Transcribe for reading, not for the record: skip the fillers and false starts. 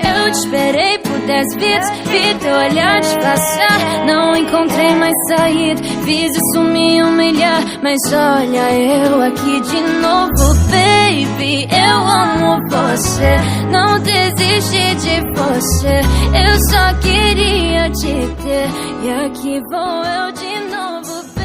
Eu te esperei por 10 vezes, vi teu olhar te passar, não encontrei mais saída, fiz isso me humilhar. Mas olha eu aqui de novo, baby, eu amo você, não desisti de você, eu só queria te ter. E aqui vou eu de novo,